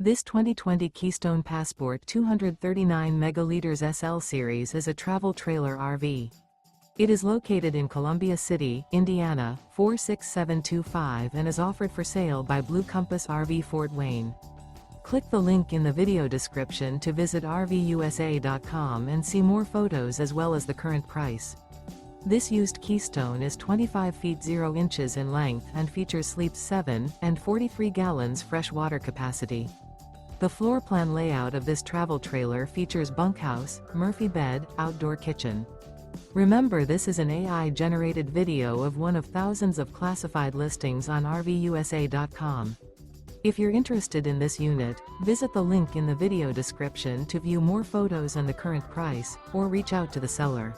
This 2020 Keystone Passport 239 megaliters SL series is a travel trailer RV. It is located in Columbia City, Indiana, 46725 and is offered for sale by Blue Compass RV Fort Wayne. Click the link in the video description to visit RVUSA.com and see more photos as well as the current price. This used Keystone is 25 feet 0 inches in length and features sleeps 7 and 43 gallons fresh water capacity. The floor plan layout of this travel trailer features bunkhouse, Murphy bed, outdoor kitchen. Remember, this is an AI-generated video of one of thousands of classified listings on RVUSA.com. If you're interested in this unit, visit the link in the video description to view more photos and the current price, or reach out to the seller.